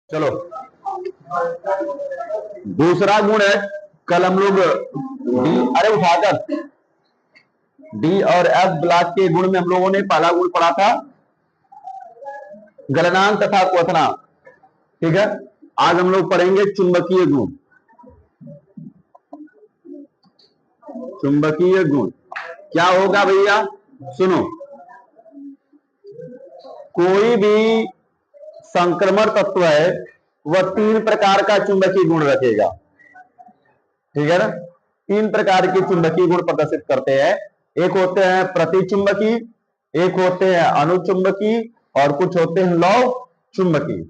चलो, दूसरा गुण है। कल हम लोग डी, अरे उठाकर डी और एफ ब्लॉक के गुण में हम लोगों ने पहला गुण पढ़ा था गलनांक तथा क्वथनांक। ठीक है, आज हम लोग पढ़ेंगे चुंबकीय गुण। चुंबकीय गुण क्या होगा भैया? सुनो, कोई भी संक्रमण तत्व है वह तीन प्रकार का चुंबकीय गुण रखेगा। ठीक है ना? तीन प्रकार के चुंबकीय गुण प्रदर्शित करते हैं। एक होते हैं प्रतिचुंबकीय, एक होते हैं अनुचुंबकीय और कुछ होते हैं लौह चुंबकीय।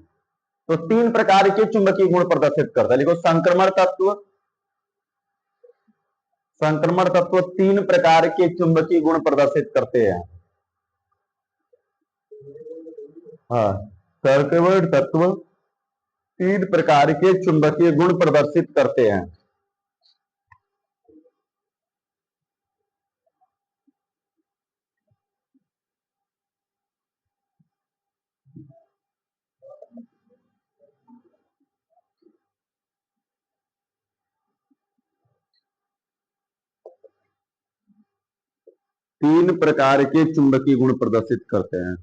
तो तीन प्रकार के चुंबकीय गुण प्रदर्शित करता है। देखो, संक्रमण तत्व तीन प्रकार के चुंबकीय गुण प्रदर्शित करते हैं। हाँ, संक्रमण तत्व तीन प्रकार के चुंबकीय गुण प्रदर्शित करते हैं। तीन प्रकार के चुंबकीय गुण प्रदर्शित करते हैं।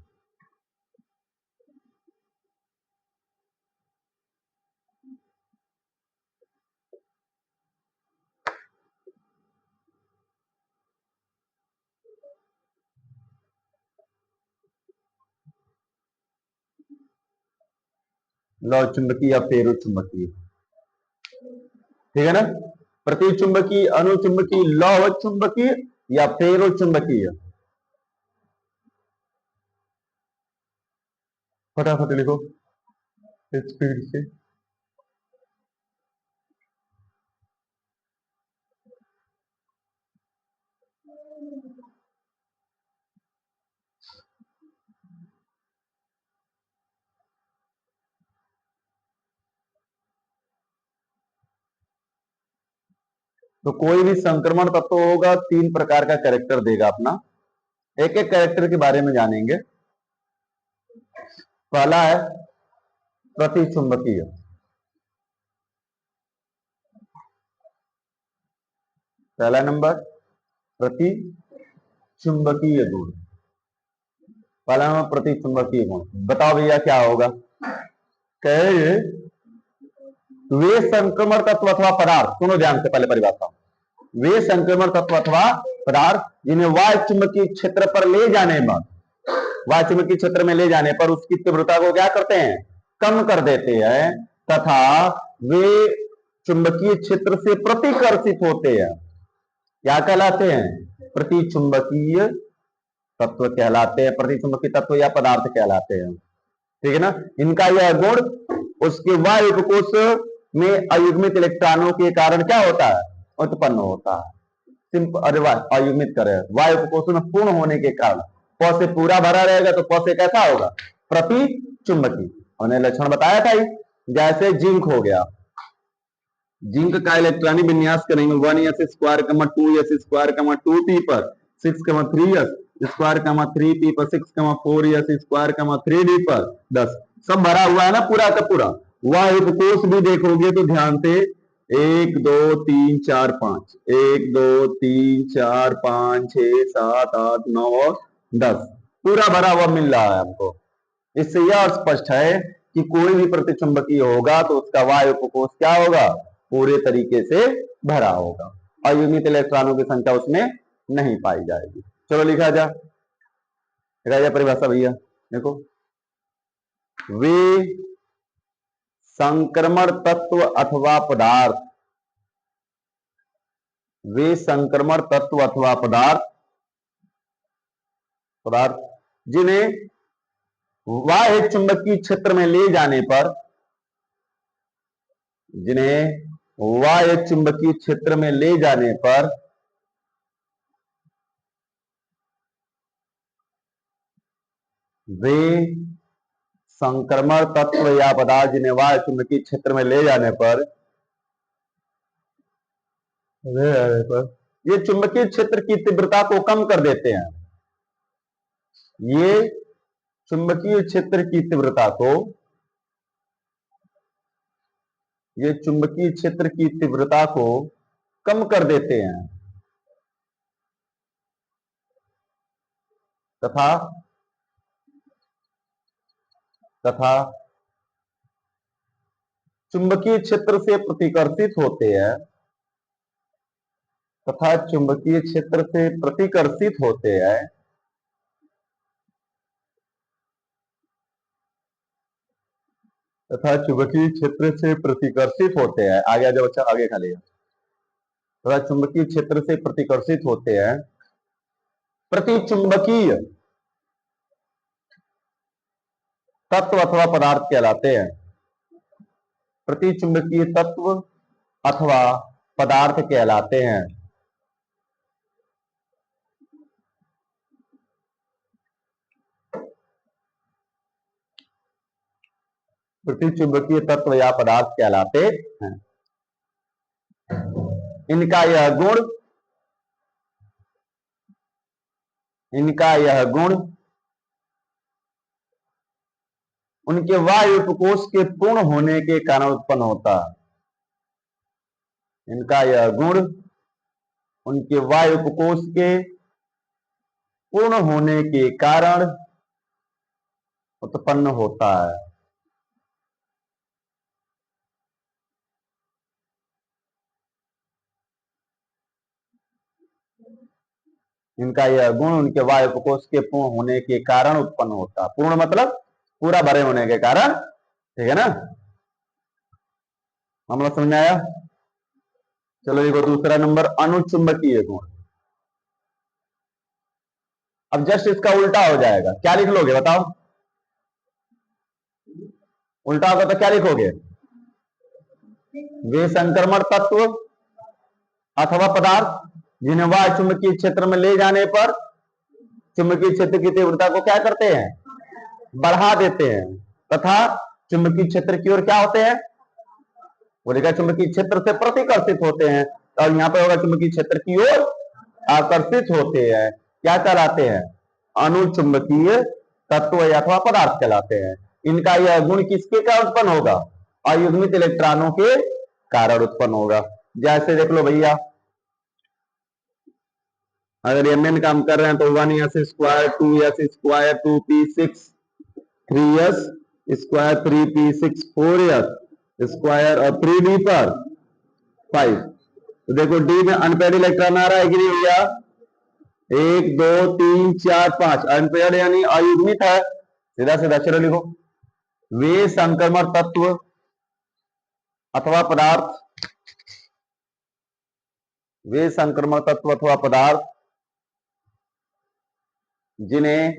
लौह चुंबकीय या फेरो चुंबकीय। ठीक है ना? प्रतिचुंबकीय, अनुचुंबकीय, लौह चुंबकीय या फेरो चुंबकीय। फटाफट लिखो स्पीड से। तो कोई भी संक्रमण तत्व होगा तीन प्रकार का कैरेक्टर देगा अपना। एक एक कैरेक्टर के बारे में जानेंगे। पहला है प्रतिचुंबकीय। पहला नंबर प्रति चुंबकीय गुण। पहला नंबर प्रति चुंबकीय गुण। बताओ भैया क्या होगा? कहे वे संक्रमण तत्व अथवा पदार्थ, सुनो ध्यान से पहले परिभाषा। वे संक्रमण तत्व अथवा पदार्थ जिन्हें वायु चुंबकीय क्षेत्र पर ले जाने पर, वायु चुंबकीय क्षेत्र में ले जाने पर उसकी तीव्रता को क्या करते हैं? कम कर देते हैं, तथा वे चुंबकीय क्षेत्र से प्रतिकर्षित होते हैं। क्या कहलाते हैं? प्रतिचुंबकीय तत्व कहलाते हैं, प्रतिचुंबकीय तत्व या पदार्थ कहलाते हैं। ठीक है ना? इनका यह गुण उसके वायु उपकोष में अयुग्मित इलेक्ट्रॉनों के कारण क्या होता है? उत्पन्न होता है। अयुग्मित करें वायु उपकोष में पूर्ण होने के कारण प से पूरा भरा रहेगा तो प से कैसा होगा? प्रति चुंबकीय। हमने लक्षण बताया था ही। जैसे जिंक हो गया, जिंक का इलेक्ट्रॉनिक विन्यास करेंगे 1s², 2s², 2p पर 6,3s² 3p पर 6,4s², 3d पर 10। सब भरा हुआ है ना पूरा का पूरा। वह उपकोष भी देखोगे तो ध्यान से 1 2 3 4 5, 1 2 3 4 5 6 7 8 9 और 10 पूरा भरा हुआ मिल रहा है हमको। इससे यह स्पष्ट है कि कोई भी प्रतिचुंबकीय होगा तो उसका वायु उपकोष क्या होगा? पूरे तरीके से भरा होगा। अयुग्मित इलेक्ट्रॉनों की संख्या उसमें नहीं पाई जाएगी। चलो लिखा जा परिभाषा भैया। देखो, वे संक्रमण तत्व अथवा पदार्थ, वे संक्रमण तत्व अथवा पदार्थ जिन्हें वाह्य चुंबकीय क्षेत्र में ले जाने पर, जिन्हें वाह्य चुंबकीय क्षेत्र में ले जाने पर वे संक्रमण तत्व या पदार्थ जिन्हें वाह्य चुंबकीय क्षेत्र में ले जाने पर ये चुंबकीय क्षेत्र की तीव्रता को कम कर देते हैं। ये चुंबकीय क्षेत्र की तीव्रता को ये चुंबकीय क्षेत्र की तीव्रता को कम कर देते हैं तथा तथा चुंबकीय क्षेत्र से प्रतिकर्षित होते हैं तथा चुंबकीय क्षेत्र से प्रतिकर्षित होते हैं तथा चुंबकीय क्षेत्र से प्रतिकर्षित होते हैं। आगे जो बच्चा आगे खा लेगा। तथा चुंबकीय क्षेत्र से प्रतिकर्षित होते हैं प्रतिचुंबकीय तत्व अथवा पदार्थ कहलाते हैं। प्रतिचुंबकीय तत्व अथवा पदार्थ कहलाते हैं। प्रतिचुंबकीय तत्व या पदार्थ कहलाते हैं। इनका यह गुण उनके वायु उपकोष के पूर्ण होने के कारण उत्पन्न होता है। इनका यह गुण उनके वायु उपकोष के पूर्ण होने के कारण उत्पन्न होता है। इनका यह गुण उनके वायु उपकोष के पूर्ण होने के कारण उत्पन्न होता है। पूर्ण मतलब पूरा भरे होने के कारण, ठीक है ना। मामला समझ में आया। चलो देखो दूसरा नंबर अनुचुंबकीय गुण। अब जस्ट इसका उल्टा हो जाएगा। क्या लिख लोगे बताओ? उल्टा होगा तो क्या लिखोगे? वे संक्रमण तत्व अथवा पदार्थ जिन्हें वायु चुंबकीय क्षेत्र में ले जाने पर चुंबकीय क्षेत्र की तीव्रता को क्या करते हैं? बढ़ा देते हैं तथा चुंबकीय क्षेत्र की ओर क्या होते हैं? बोलेगा चुंबकीय क्षेत्र से प्रतिकर्षित होते हैं। और यहां पर होगा चुंबकीय क्षेत्र की ओर आकर्षित होते हैं। क्या कहलाते हैं? अनुचुंबकीय तत्व अथवा पदार्थ कहलाते हैं। इनका यह गुण किसके कारण उत्पन्न होगा? अयुग्मित इलेक्ट्रॉनों के कारण उत्पन्न होगा। जैसे देख लो भैया, अगर एम काम कर रहे हैं तो 1s square 2s square 2p6 3s square 3p6 4s square और 3d पर 5। तो देखो डी में अनपेड इलेक्ट्रॉन आ रहा है कि नहीं भैया? 1 2 3 4 5 अनपेड यानी अयुग्मित है। सीधा सीधा चलो लिखो। वे संक्रमण तत्व अथवा पदार्थ वे संक्रमण तत्व अथवा पदार्थ जिन्हें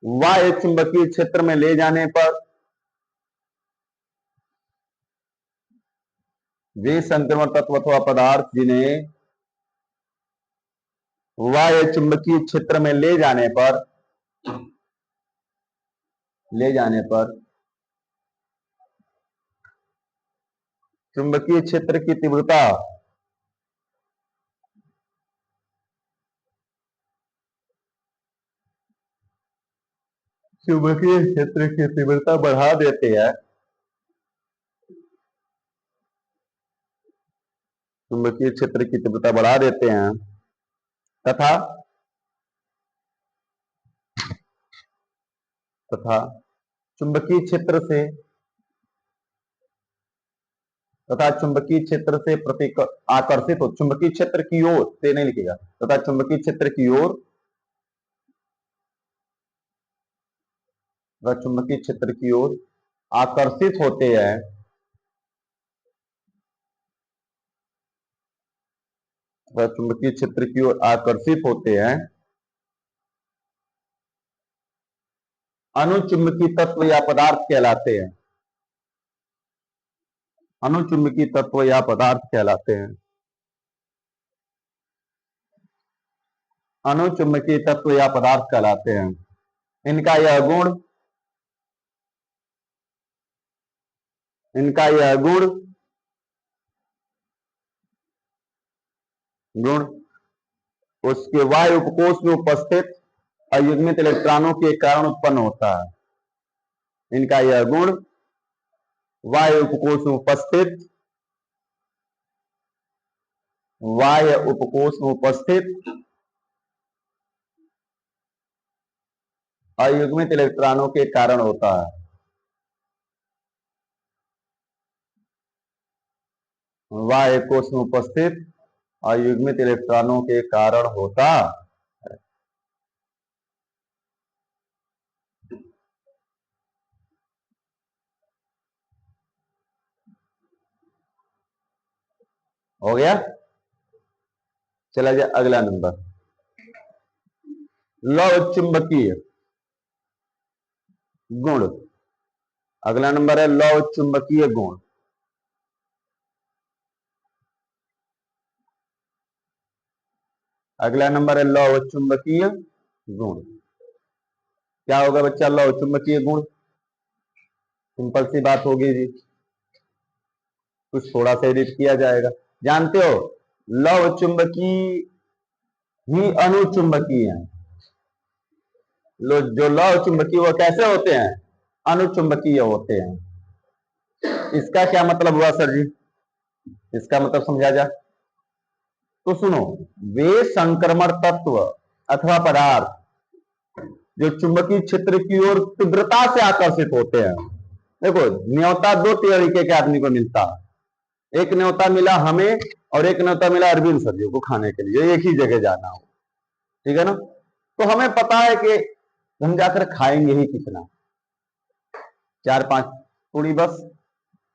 वायु चुंबकीय क्षेत्र में ले जाने पर वे संक्रमण तत्व अथवा पदार्थ जिन्हें वायु चुंबकीय क्षेत्र में ले जाने पर चुंबकीय क्षेत्र की तीव्रता बढ़ा देते हैं। चुंबकीय क्षेत्र की तीव्रता बढ़ा देते हैं तथा चुंबकीय क्षेत्र से आकर्षित हो चुंबकीय क्षेत्र की ओर से नहीं लिखेगा तथा चुंबकीय क्षेत्र की ओर आकर्षित होते हैं। चुंबकीय क्षेत्र की ओर आकर्षित होते हैं अनुचुंबकीय तत्व या पदार्थ कहलाते हैं। अनुचुंबकीय तत्व या पदार्थ कहलाते हैं। अनुचुंबकीय तत्व या पदार्थ कहलाते हैं। इनका यह गुण उसके वायु उपकोष में उपस्थित अयुग्मित इलेक्ट्रॉनों के कारण उत्पन्न होता है। इनका यह गुण बाह्य उपकोष में उपस्थित अयुग्मित इलेक्ट्रॉनों के कारण होता है। बाह्य कोष में उपस्थित अयुग्मित इलेक्ट्रॉनों के कारण होता है। हो गया। चला जाए अगला नंबर, लौह चुंबकीय गुण। अगला नंबर है लौह चुंबकीय गुण। अगला नंबर है लौह चुंबकीय गुण। क्या होगा बच्चा लौह चुंबकीय गुण? सिंपल सी बात होगी जी, कुछ थोड़ा सा एडिट किया जाएगा। जानते हो लौह चुंबकीय ही अनुचुंबकीय है। जो लौह चुंबकीय वो कैसे होते हैं? अनुचुंबकीय होते हैं। इसका क्या मतलब हुआ सर जी? इसका मतलब समझा जा तो सुनो, वे संक्रमण तत्व अथवा पदार्थ जो चुंबकीय क्षेत्र की ओर तीव्रता से आकर्षित होते हैं। देखो न्योता दो तरीके के आदमी को मिलता है। एक न्योता मिला हमें और एक न्योता मिला अरविंद सर जी को खाने के लिए, एक ही जगह जाना हो, ठीक है ना। तो हमें पता है कि हम जाकर खाएंगे ही कितना, 4-5 पूरी बस।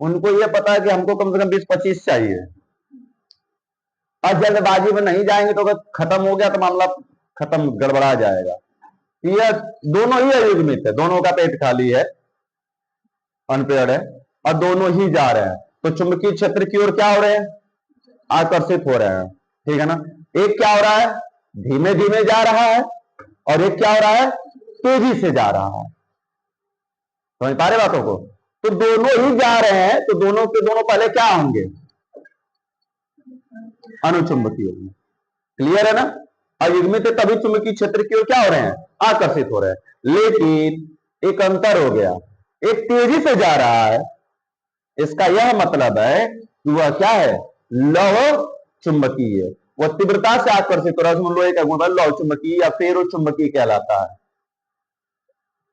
उनको यह पता है कि हमको कम से कम 20-25 चाहिए। और जल्दबाजी में नहीं जाएंगे तो अगर खत्म हो गया तो मामला खत्म, गड़बड़ा जाएगा। यह दोनों ही अयुग्मित है, दोनों का पेट खाली है, अनपेड़ है, और दोनों ही जा रहे हैं। तो चुंबकीय क्षेत्र की ओर क्या हो रहे हैं? आकर्षित हो रहे हैं, ठीक है ना। एक क्या हो रहा है? धीमे धीमे जा रहा है, और एक क्या हो रहा है? तेजी से जा रहा है। समझ पा रहे बातों को? तो दोनों ही जा रहे हैं, तो दोनों के दोनों पहले क्या होंगे? अनुचुंबकीय। क्लियर है ना। अयुग्मित है तभी चुंबकीय क्षेत्र की ओर क्या हो रहे हैं? आकर्षित हो रहे हैं। लेकिन एक अंतर हो गया, एक तेजी से जा रहा है। इसका यह मतलब है कि वह क्या है? लौह चुंबकीय। वह तीव्रता से आकर्षित हो रहा है। लोहे का गुण लौह चुंबकीय या फेरो चुंबकीय कहलाता है।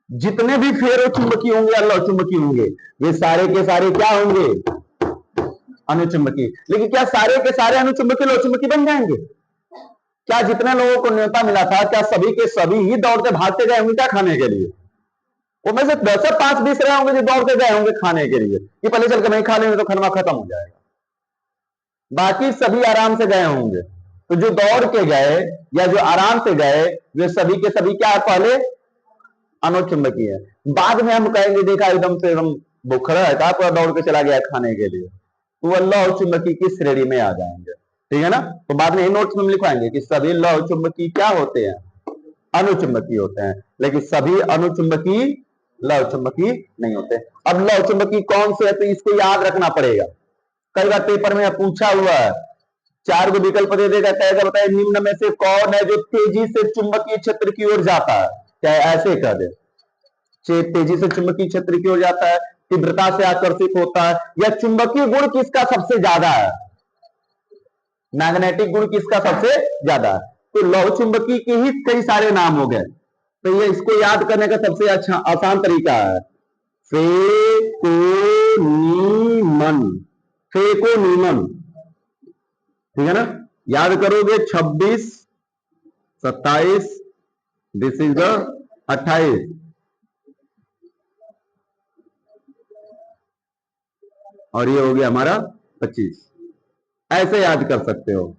जितने भी फेरो चुंबकीय होंगे या लौह चुंबकीय होंगे, वे सारे के सारे क्या होंगे? अनुचुंबकीय। लेकिन क्या सारे के सारे अनुचुंबकीय लौह चुंबकीय बन जाएंगे? क्या जितने लोगों को न्योता मिला था, क्या सभी के सभी ही दौड़ते भागते गए होंगे क्या खाने के लिए? वो में से 10-5-20 रहे होंगे जो दौड़ के गए होंगे खाने के लिए कि पहले चल के नहीं खा लेंगे तो खाना खत्म हो जाएगा। बाकी सभी आराम से गए होंगे। तो जो दौड़ के गए या जो आराम से गए, वे सभी के सभी क्या है? पहले अनुचुंबकीय है। बाद में हम कहेंगे देखा एकदम से एकदम बुखरा है, कहा पूरा दौड़ के चला गया खाने के लिए, तो वह लौह चुंबकीय की श्रेणी में आ जाएंगे, ठीक है ना। तो बाद में नोट्स में लिखवाएंगे कि सभी लौह चुंबकीय क्या होते हैं? अनुचुंबकीय होते हैं। लेकिन सभी अनुचुंबकीय लौह चुंबकीय नहीं होते। अब लौह चुंबकीय कौन से है तो इसको याद रखना पड़ेगा। कई बार पेपर में पूछा हुआ है, 4 गो विकल्प दे देगा, कहेगा बताइए निम्न में से कौन है जो तेजी से चुंबकीय क्षेत्र की ओर जाता है? चाहे ऐसे कह दे, तेजी से चुंबकीय क्षेत्र की ओर जाता है, तीव्रता से आकर्षित होता है, या चुंबकीय गुण किसका सबसे ज्यादा है? मैग्नेटिक गुण किसका सबसे ज्यादा है? तो लौह चुंबकीय के ही कई सारे नाम हो गए। तो ये इसको याद करने का सबसे अच्छा आसान तरीका है फेकोनीमन। फेकोनीमन, ठीक है ना। याद करोगे 26, 27, दिस इज द 28, और ये हो गया हमारा 25। ऐसे याद कर सकते हो,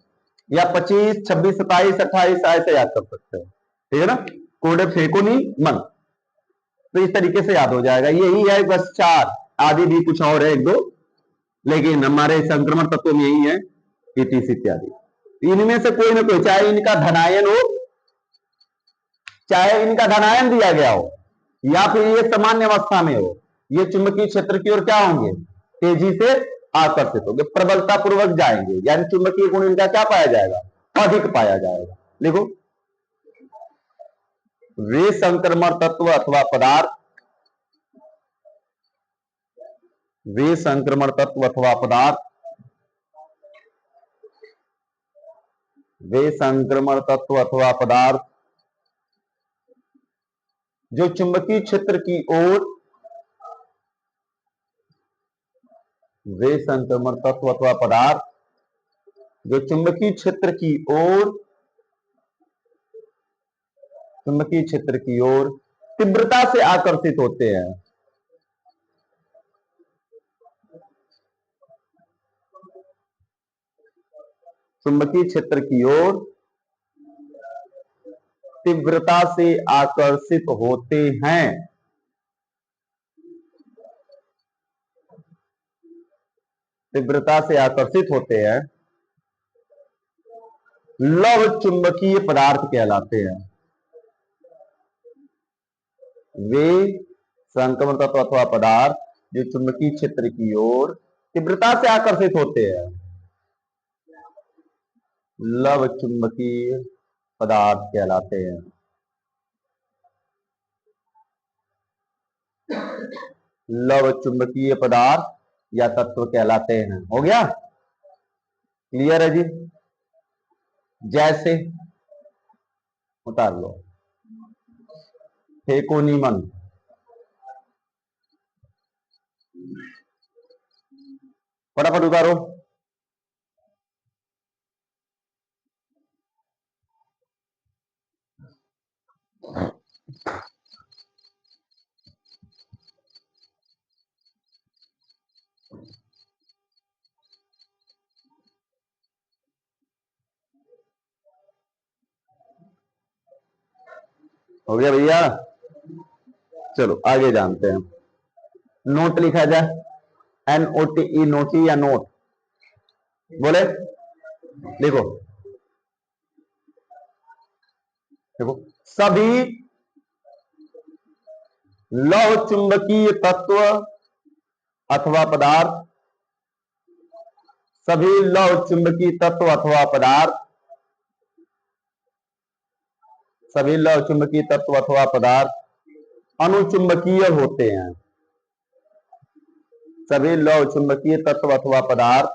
या 25, 26, 27, 28 ऐसे याद कर सकते हो, ठीक है ना। कोड फेकोनीमन, तो इस तरीके से याद हो जाएगा। यही है बस 4, आदि भी कुछ और है 1-2, लेकिन हमारे संक्रमण तत्व में यही है इतिस इत्यादि। इनमें से कोई ना कोई, चाहे इनका धनायन हो, चाहे इनका धनायन दिया गया हो, या फिर ये सामान्य अवस्था में हो, ये चुंबकीय क्षेत्र की ओर क्या होंगे? तेजी से आकर्षित होंगे, प्रबलता पूर्वक जाएंगे, यानी चुंबकीय गुण इनका क्या पाया जाएगा? अधिक पाया जाएगा। लिखो वे संक्रमण तत्व अथवा पदार्थ, वे संक्रमण तत्व अथवा पदार्थ, वे संक्रमण तत्व अथवा पदार्थ जो चुंबकीय क्षेत्र की ओर, वे संक्रमण तत्व अथवा पदार्थ जो चुंबकीय क्षेत्र की ओर, चुंबकीय क्षेत्र की ओर तीव्रता से आकर्षित होते हैं, चुंबकीय क्षेत्र की ओर तीव्रता से आकर्षित होते हैं, तीव्रता से आकर्षित होते हैं, लव चुंबकीय पदार्थ कहलाते हैं। वे संक्रमण तत्व अथवा पदार्थ जो चुंबकीय क्षेत्र की ओर तीव्रता से आकर्षित होते हैं, लव चुंबकीय पदार्थ कहलाते हैं। लव चुंबकीय पदार्थ या तत्व कहलाते हैं। हो गया? क्लियर है जी? जैसे उतार लो, फेकोनीमन, फटाफट उतारो। हो गया भैया? चलो आगे जानते हैं। नोट लिखा जाए, NOTE, नोटी या नोट, बोले देखो, देखो सभी लौह चुंबकीय तत्व अथवा पदार्थ, सभी लौह चुंबकीय तत्व अथवा पदार्थ, सभी लौह चुंबकीय तत्व अथवा पदार्थ अनुचुंबकीय होते हैं। सभी लौह चुंबकीय तत्व अथवा पदार्थ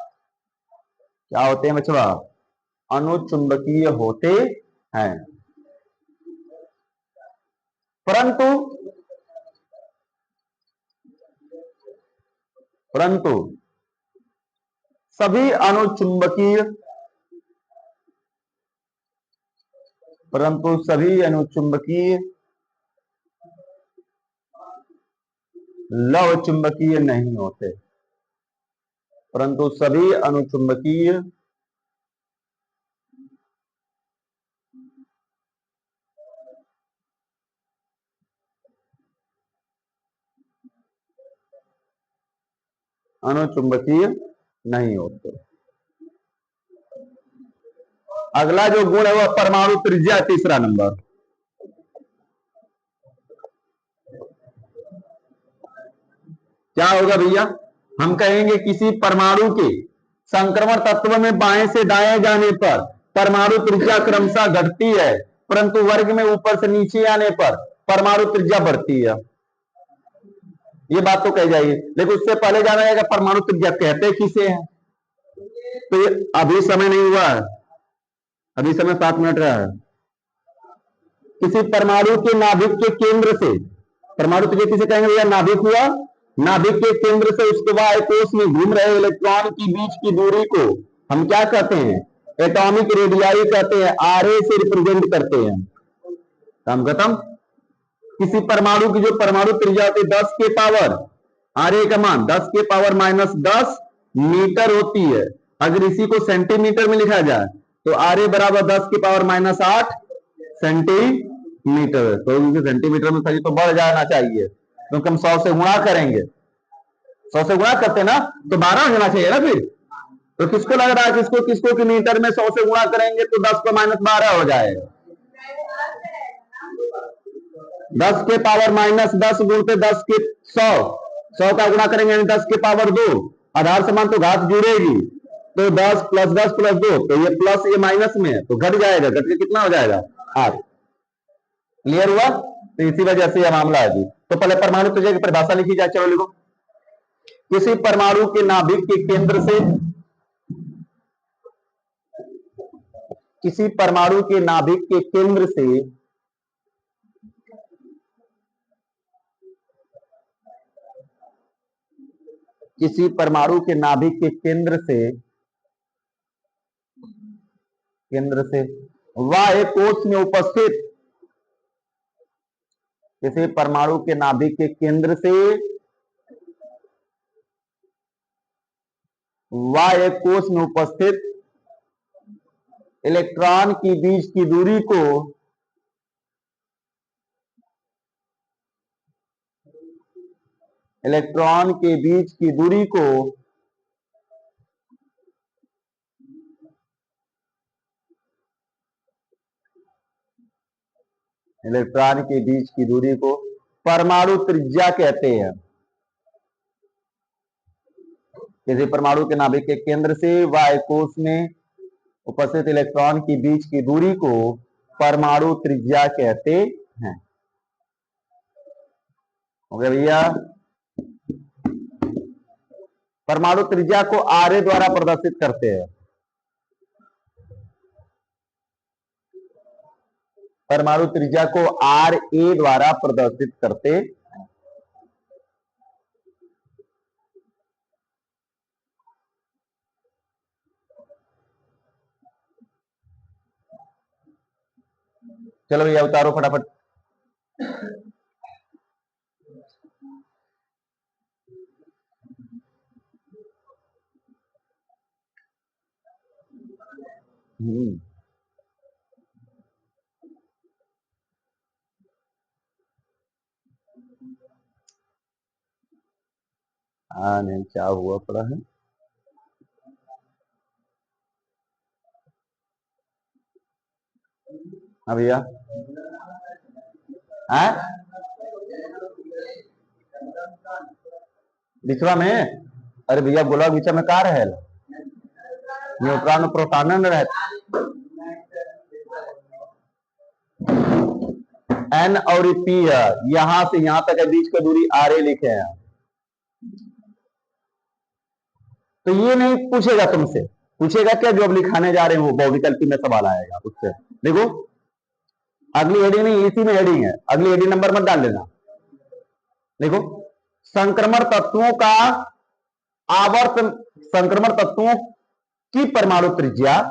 क्या होते हैं बच्चों? अनुचुंबकीय होते हैं। परंतु परंतु सभी अनुचुंबकीय परंतु सभी अनुचुंबकीय लव चुंबकीय नहीं होते। परंतु सभी अनुचुंबकीय अनुचुंबकीय नहीं होते। अगला जो गुण है वह परमाणु त्रिज्या, तीसरा नंबर। क्या होगा भैया? हम कहेंगे किसी परमाणु के संक्रमण तत्व में बाएं से दाएं जाने पर परमाणु त्रिज्या क्रमशः घटती है, परंतु वर्ग में ऊपर से नीचे आने पर परमाणु त्रिज्या बढ़ती है। ये बात तो कह जाइए, लेकिन उससे पहले जाना जाएगा परमाणु त्रिज्या कहते किसे हैं। तो ये अभी समय नहीं हुआ है, अभी समय 7 मिनट रहा है। किसी परमाणु के नाभिक के केंद्र से, परमाणु त्रिज्या किसे कहेंगे भैया? नाभिक हुआ, नाभिक के केंद्र से उसके बाद कोश में घूम रहे इलेक्ट्रॉन की बीच की दूरी को हम क्या कहते हैं? एटॉमिक रेडियाई कहते हैं, RA से रिप्रेजेंट करते हैं। काम खत्म। किसी परमाणु की जो परमाणु त्रिज्या होती है 10 के पावर, RA का मान 10 के पावर -10 मीटर होती है। अगर इसी को सेंटीमीटर में लिखा जाए तो RA बराबर 10 के पावर -8 सेंटीमीटर। तो सेंटीमीटर में सही तो बढ़ जाना चाहिए, क्योंकि हम 100 से गुणा करेंगे, 100 से गुणा करते ना तो 12 होना चाहिए ना। फिर तो किसको लग रहा है किसको कि मीटर में 100 से गुणा करेंगे तो 10 पर -12 हो जाएगा। 10 के पावर -10 गुणते 10 के 100 का गुणा करेंगे 10 के पावर 2, आधार समान तो घात जुड़ेगी, तो 10 + 10 + 2, तो ये प्लस ये माइनस में है तो घट जाएगा, घट के कितना हो जाएगा? 8। क्लियर हुआ? तो इसी वजह से यह मामला है जी। तो पहले परमाणु त्रिज्या की परिभाषा लिखी जाए, चलो लिखो। किसी परमाणु के नाभिक के केंद्र से, किसी परमाणु के नाभिक के केंद्र से किसी परमाणु के नाभिक के केंद्र से वाह्य कोश में उपस्थित, किसी परमाणु के नाभिक के केंद्र से वाह्य कोश में उपस्थित इलेक्ट्रॉन की बीच की दूरी को इलेक्ट्रॉन के बीच की दूरी को इलेक्ट्रॉन के बीच की दूरी को परमाणु त्रिज्या कहते हैं। किसी परमाणु के नाभिक के केंद्र से वाह्य कोश में उपस्थित इलेक्ट्रॉन की बीच की दूरी को परमाणु त्रिज्या कहते हैं। हो गया भैया? परमाणु त्रिज्या को आरए द्वारा प्रदर्शित करते हैं। परमाणु त्रिज्या को आर ए द्वारा प्रदर्शित करते। चलो भैया उतारो फटाफट। हाँ नहीं, क्या हुआ पड़ा है? हाँ भैया। हाँ बिचवा में? अरे भैया गोला बीचा में का रहे न्यूट्रॉन प्रोटॉन में रहता। एन और पी है, यहां से यहां तक है, बीच का दूरी आर ए लिखे हैं। तो ये नहीं पूछेगा तुमसे, पूछेगा क्या जो अब लिखाने जा रहे हो वो विकल्पी में सवाल आएगा उससे। देखो अगली हेडिंग नहीं, इसी में हेडिंग है, अगली हेडिंग नंबर मत डाल लेना। देखो संक्रमण तत्वों का आवर्त, संक्रमण तत्वों की परमाणु त्रिज्या,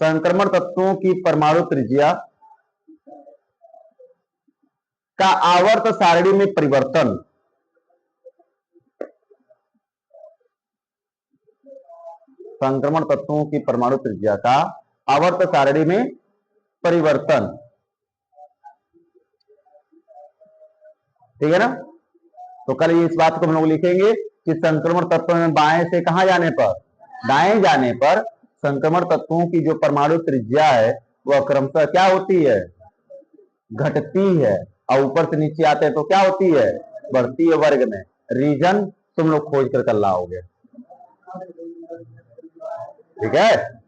संक्रमण तत्वों की परमाणु त्रिज्या का आवर्त सारणी में परिवर्तन, संक्रमण तत्वों की परमाणु त्रिज्या का आवर्त सारणी में परिवर्तन। ठीक है ना? तो कल इस बात को हम लोग लिखेंगे कि संक्रमण तत्व में बाएं से कहां जाने पर, दाएं जाने पर संक्रमण तत्वों की जो परमाणु त्रिज्या है वह क्रमशः क्या होती है? घटती है। और ऊपर से नीचे आते हैं तो क्या होती है? बढ़ती है वर्ग में। रीजन तुम लोग खोज कर लाओगे। ठीक है?